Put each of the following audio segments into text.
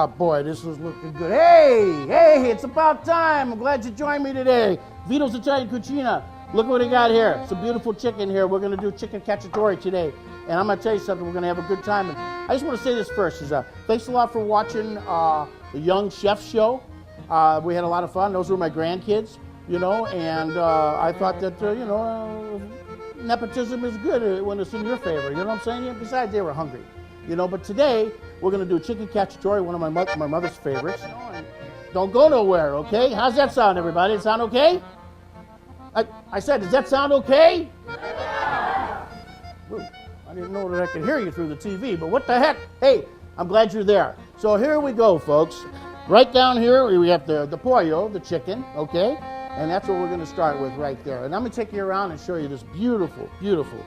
Oh boy, this is looking good. Hey, it's about time. I'm glad you joined me today. Vito's Italian Cucina. Look what we got here. It's a beautiful chicken here. We're gonna do chicken cacciatore today. And I'm gonna tell you something, we're gonna have a good time. And I just wanna say this first, thanks a lot for watching the Young Chef Show. We had a lot of fun. Those were my grandkids, you know, and I thought that, nepotism is good when it's in your favor, you know what I'm saying? Besides, they were hungry, you know, but today we're gonna do chicken cacciatore, one of my mother's favorites. Don't go nowhere, okay? How's that sound, everybody? Sound okay? I said, does that sound okay? Yeah. I didn't know that I could hear you through the TV, but what the heck? Hey, I'm glad you're there. So here we go, folks. Right down here, we have the pollo, the chicken, okay? And that's what we're gonna start with right there. And I'm gonna take you around and show you this beautiful, beautiful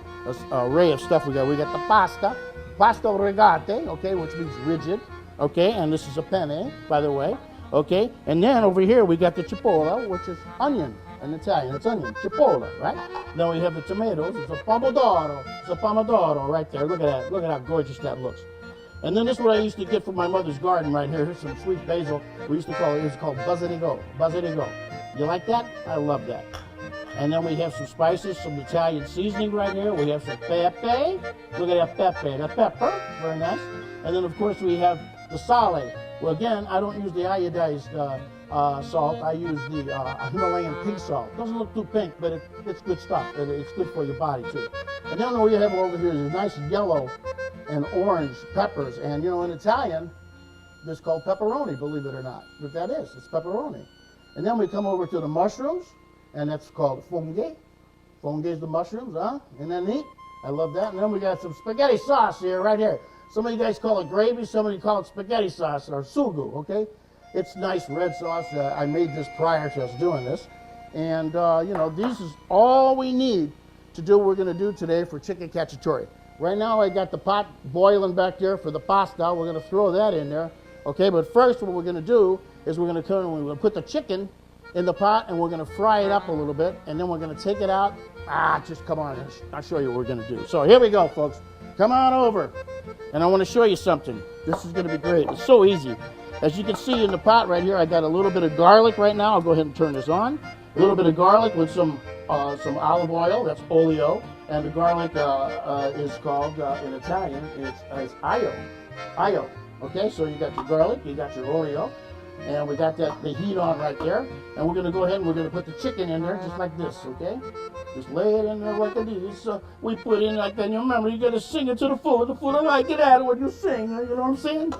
array of stuff we got. We got the pasta rigate, okay, which means rigid, okay? And this is a penne, by the way, okay? And then over here, we got the cipolla, which is onion. In Italian, it's onion, cipolla, right? Then we have the tomatoes, it's a pomodoro right there. Look at that, look at how gorgeous that looks. And then this is what I used to get from my mother's garden right here. Here's some sweet basil. We used to call it called basilico. You like that? I love that. And then we have some spices, some Italian seasoning right here. We have some pepe. Look at that pepe, the pepper, very nice. And then of course we have the sale. Well again, I don't use the iodized salt. I use the Himalayan pink salt. Doesn't look too pink, but it's good stuff. It's good for your body too. And then what we have over here is nice yellow and orange peppers. And you know, in Italian, this is called pepperoni, believe it or not. But that is, it's pepperoni. And then we come over to the mushrooms, and that's called fungi. Fungi is the mushrooms, huh? Isn't that neat? I love that. And then we got some spaghetti sauce here, right here. Some of you guys call it gravy, some of you call it spaghetti sauce, or sugo, okay? It's nice red sauce. I made this prior to us doing this. And, this is all we need to do what we're going to do today for chicken cacciatore. Right now, I got the pot boiling back there for the pasta. We're going to throw that in there. Okay, but first what we're going to do is we're going to put the chicken in the pot and we're going to fry it up a little bit. And then we're going to take it out. Just come on. I'll show you what we're going to do. So here we go, folks. Come on over. And I want to show you something. This is going to be great. It's so easy. As you can see in the pot right here, I got a little bit of garlic right now. I'll go ahead and turn this on. A little bit of garlic with some olive oil. That's olio. And the garlic is called, in Italian, it's aglio. Aglio. Okay, so you got your garlic, you got your olio, and we got the heat on right there. And we're going to go ahead and we're going to put the chicken in there just like this, okay? Just lay it in there like this. We put in like that. You remember, you got to sing it to the food. The food will like it out when you sing. You know what I'm saying?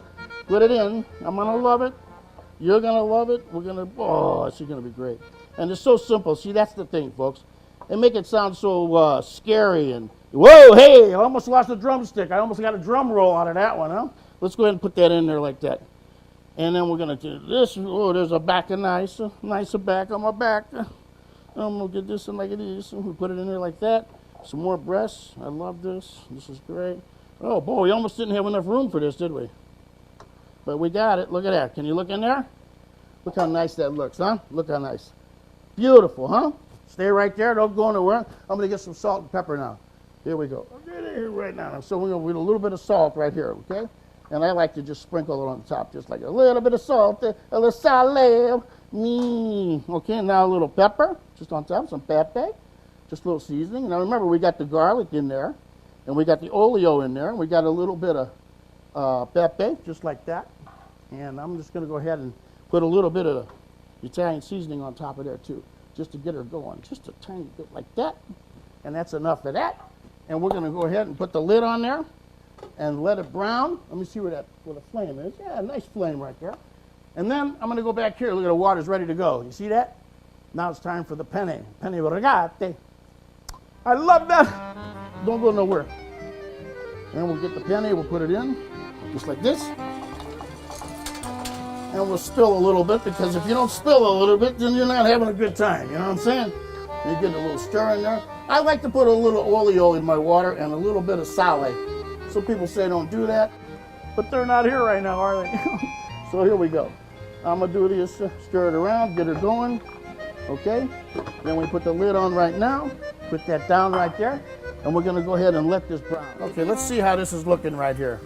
Put it in. I'm going to love it. You're going to love it. We're going to, it's going to be great. And it's so simple. See, that's the thing, folks. They make it sound so scary and, whoa, hey, I almost lost a drumstick. I almost got a drum roll out of that one, huh? Let's go ahead and put that in there like that. And then we're going to do this. Oh, there's a back of nice back on my back. I'm going to get this in like this. We put it in there like that. Some more breasts. I love this. This is great. Oh, boy, we almost didn't have enough room for this, did we? But we got it. Look at that. Can you look in there? Look how nice that looks, huh? Look how nice. Beautiful, huh? Stay right there. Don't go nowhere. I'm going to get some salt and pepper now. Here we go. I'm getting here right now. So we're going to put a little bit of salt right here, okay? And I like to just sprinkle it on the top, just like a little bit of salt, a little sale. Okay, now a little pepper, just on top, some pepe, just a little seasoning. Now remember, we got the garlic in there, and we got the olio in there, and we got a little bit of pepe, just like that. And I'm just going to go ahead and put a little bit of Italian seasoning on top of there, too, just to get her going, just a tiny bit like that. And that's enough of that. And we're going to go ahead and put the lid on there and let it brown. Let me see where the flame is. Yeah, nice flame right there. And then I'm going to go back here. Look at the water's ready to go. You see that? Now it's time for the penne rigate. I love that. Don't go nowhere. And we'll get the penne. We'll put it in just like this. And we'll spill a little bit, because if you don't spill a little bit, then you're not having a good time. You know what I'm saying? You get a little stir in there. I like to put a little olio in my water and a little bit of sale. Some people say don't do that, but they're not here right now, are they? So here we go. I'm going to do this, stir it around, get her going, okay? Then we put the lid on right now, put that down right there, and we're going to go ahead and let this brown. Okay, let's see how this is looking right here.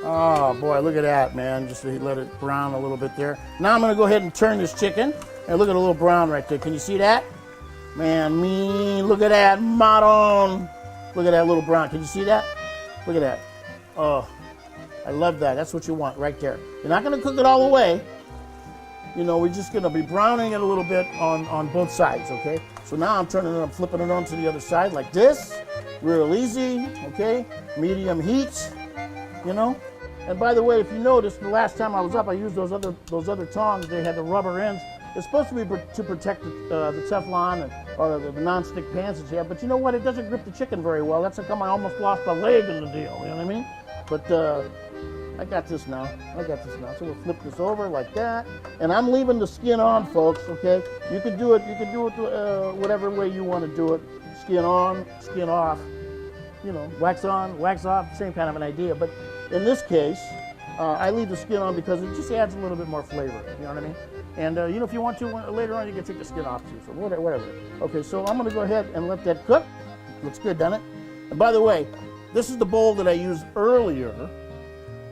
Oh boy, look at that, man. Just let it brown a little bit there. Now I'm gonna go ahead and turn this chicken. And look at the little brown right there. Can you see that? Man, look at that, maron. Look at that little brown. Can you see that? Look at that. Oh, I love that. That's what you want right there. You're not gonna cook it all the way. You know, we're just gonna be browning it a little bit on both sides, okay? So now I'm flipping it on to the other side like this. Real easy, okay? Medium heat, you know? And by the way, if you noticed, the last time I was up, I used those other tongs. They had the rubber ends. It's supposed to be to protect the Teflon or the non-stick pans that you have, but you know what? It doesn't grip the chicken very well. That's how come I almost lost a leg in the deal, you know what I mean? But I got this now. So we'll flip this over like that. And I'm leaving the skin on, folks, okay? You can do it whatever way you want to do it. Skin on, skin off. You know, wax on, wax off, same kind of an idea. But in this case, I leave the skin on because it just adds a little bit more flavor, you know what I mean? And you know, if you want to, later on, you can take the skin off too, so whatever. Okay, so I'm gonna go ahead and let that cook. Looks good, doesn't it? And by the way, this is the bowl that I used earlier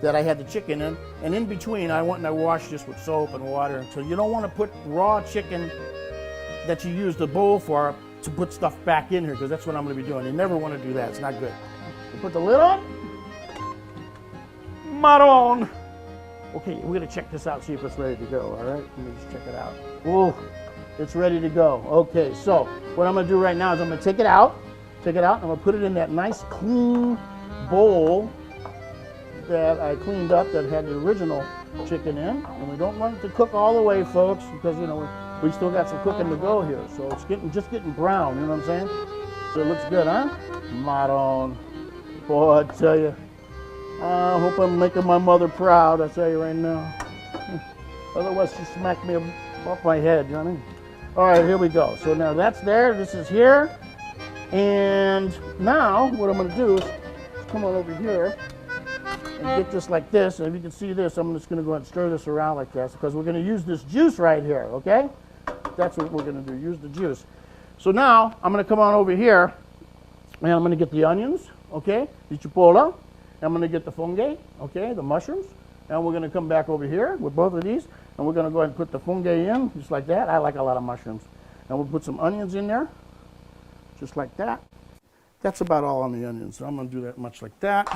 that I had the chicken in, and in between, I went and I washed this with soap and water until you don't want to put raw chicken that you use the bowl for to put stuff back in here, because that's what I'm gonna be doing. You never want to do that, it's not good. So put the lid on. Maron. Okay, we're gonna check this out, see if it's ready to go, all right? Let me just check it out. Oh, it's ready to go. Okay, so what I'm gonna do right now is I'm gonna take it out, and I'm gonna put it in that nice clean bowl that I cleaned up that had the original chicken in. And we don't want it to cook all the way, folks, because you know, we still got some cooking to go here. So it's just getting brown, you know what I'm saying? So it looks good, huh? Maron. Boy, I tell you. I hope I'm making my mother proud, I tell you right now. Otherwise, she smacked me off my head, you know what I mean? All right, here we go. So now that's there, this is here. And now, what I'm gonna do is come on over here and get this like this. And if you can see this, I'm just gonna go ahead and stir this around like this because we're gonna use this juice right here, okay? That's what we're gonna do, use the juice. So now, I'm gonna come on over here and I'm gonna get the onions, okay? The chipotle. I'm going to get the fungi, okay, the mushrooms, and we're going to come back over here with both of these, and we're going to go ahead and put the fungi in, just like that. I like a lot of mushrooms. And we'll put some onions in there, just like that. That's about all on the onions, so I'm going to do that much like that.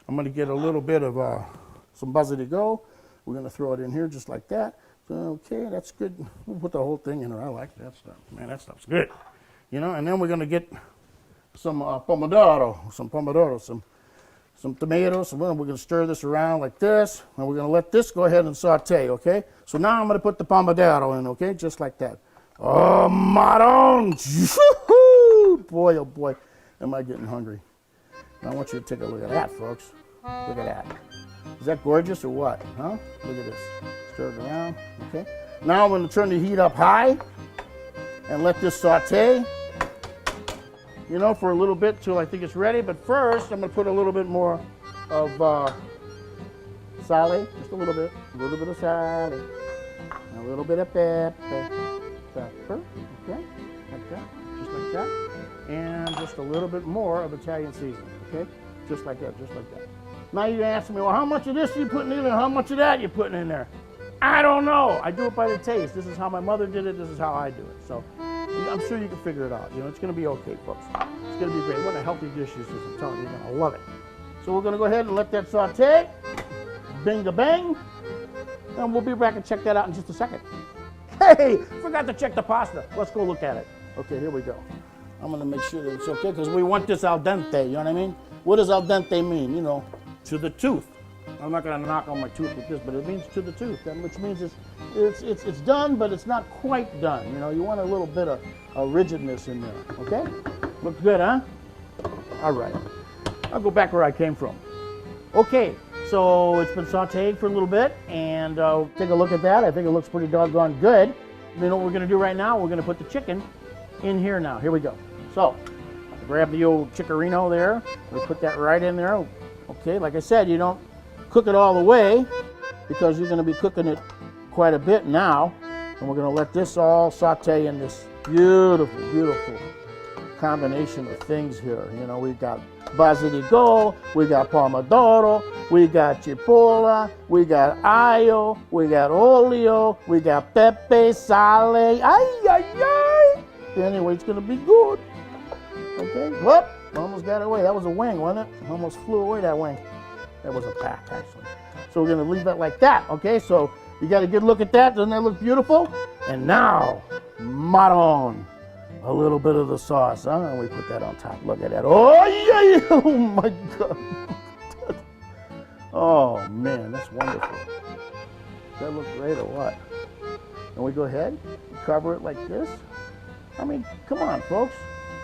I'm going to get a little bit of some basil to go. We're going to throw it in here just like that. So, okay, that's good. We'll put the whole thing in there. I like that stuff. Man, that stuff's good. You know, and then we're going to get some pomodoro, some tomatoes, and we're going to stir this around like this, and we're going to let this go ahead and saute, okay? So now I'm going to put the pomodoro in, okay? Just like that. Oh, maron! Boy, oh boy, am I getting hungry. Now I want you to take a look at that, folks. Look at that. Is that gorgeous or what, huh? Look at this. Stir it around, okay? Now I'm going to turn the heat up high and let this saute, you know, for a little bit till I think it's ready. But first, I'm going to put a little bit more of sale, just a little bit of sale, a little bit of pepper, okay, like that, just like that, and just a little bit more of Italian seasoning, okay, just like that, just like that. Now you ask me, well, how much of this are you putting in there? How much of that you putting in there? I don't know. I do it by the taste. This is how my mother did it. This is how I do it. So I'm sure you can figure it out. You know, it's going to be okay, folks. It's going to be great. What a healthy dish this is. I'm telling you, you're going to love it. So we're going to go ahead and let that saute. Bing-a-bang. And we'll be back and check that out in just a second. Hey, forgot to check the pasta. Let's go look at it. Okay, here we go. I'm going to make sure that it's okay because we want this al dente. You know what I mean? What does al dente mean? You know, to the tooth. I'm not going to knock on my tooth with this, but it means to the tooth, which means it's done, but it's not quite done. You know, you want a little bit of rigidness in there, okay? Looks good, huh? All right. I'll go back where I came from. Okay, so it's been sauteed for a little bit, and take a look at that. I think it looks pretty doggone good. You know what we're going to do right now? We're going to put the chicken in here now. Here we go. So, grab the old chicharino there. We put that right in there. Okay, like I said, you don't cook it all the way because you're going to be cooking it quite a bit now, and we're going to let this all saute in this beautiful, beautiful combination of things here. You know, we got basilico, we got pomodoro, we got cipolla, we got aglio, we got olio, we got pepe, sale. Ay, ay, ay. Anyway, it's gonna be good. Okay, whoop, almost got it away. That was a wing, wasn't it? Almost flew away, that wing. That was a pack, actually. So we're gonna leave that like that, okay? So you got a good look at that. Doesn't that look beautiful? And now, maron. A little bit of the sauce, huh? And we put that on top. Look at that. Oh, yeah! Oh, my God. Oh, man, that's wonderful. Does that look great or what? And we go ahead, cover it like this. I mean, come on, folks.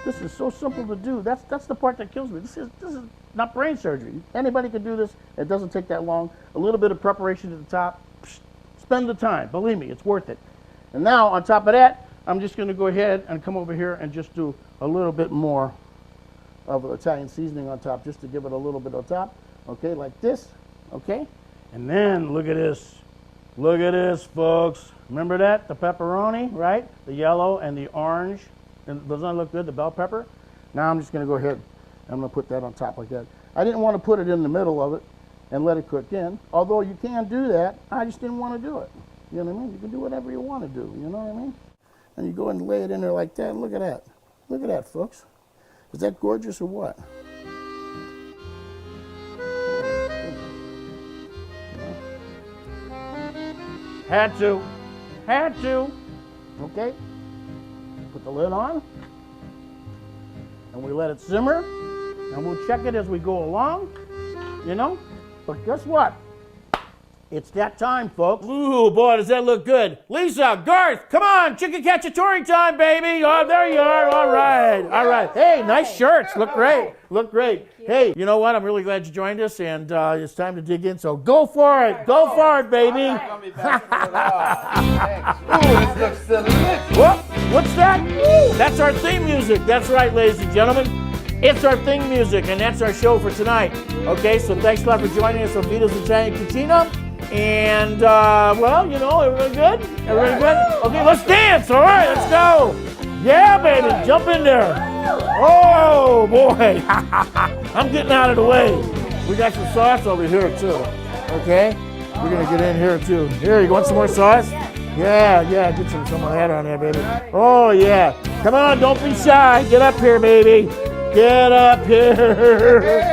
This is so simple to do. That's the part that kills me. This is not brain surgery. Anybody can do this. It doesn't take that long. A little bit of preparation at the top. Spend the time. Believe me, it's worth it. And now, on top of that, I'm just going to go ahead and come over here and just do a little bit more of Italian seasoning on top, just to give it a little bit on top. Okay, like this. Okay? And then, look at this. Look at this, folks. Remember that? The pepperoni, right? The yellow and the orange. And doesn't that look good, the bell pepper? Now I'm just going to go ahead. I'm going to put that on top like that. I didn't want to put it in the middle of it and let it cook in. Although you can do that, I just didn't want to do it. You know what I mean? You can do whatever you want to do. You know what I mean? And you go and lay it in there like that. Look at that. Look at that, folks. Is that gorgeous or what? Had to. Had to. Okay. Put the lid on. And we let it simmer. And we'll check it as we go along. You know? But guess what? It's that time, folks. Ooh, boy, does that look good. Lisa, Garth, come on, chicken cacciatore time, baby. Oh, there you are. All right, all right. Hey, nice shirts. Look great. Look great. Hey, you know what? I'm really glad you joined us, and it's time to dig in. So go for it. Go for it, baby. Ooh, this looks delicious. Whoop, what's that? That's our theme music. That's right, ladies and gentlemen. It's our theme music, and that's our show for tonight. Okay, so thanks a lot for joining us on Vito's Italian Cucina. And, well, you know, everybody good? Everybody good? Okay, let's dance. All right, let's go. Yeah, baby, jump in there. Oh, boy. I'm getting out of the way. We got some sauce over here, too. Okay? We're going to get in here, too. Here, you want some more sauce? Yeah, get some of that on there, baby. Oh, yeah. Come on, don't be shy. Get up here, baby. Get up here.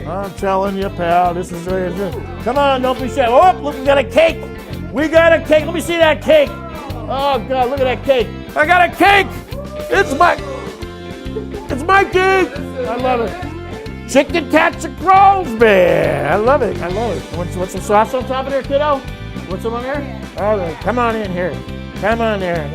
I'm telling you, pal, this is very good. Come on, don't be shy. Oh, look, we got a cake. We got a cake. Let me see that cake. Oh, God, look at that cake. I got a cake. It's my cake. I love it. Chicken cacciatore, man. I love it. I love it. Want some sauce on top of there, kiddo? Want some on there? All right, come on in here. Come on there.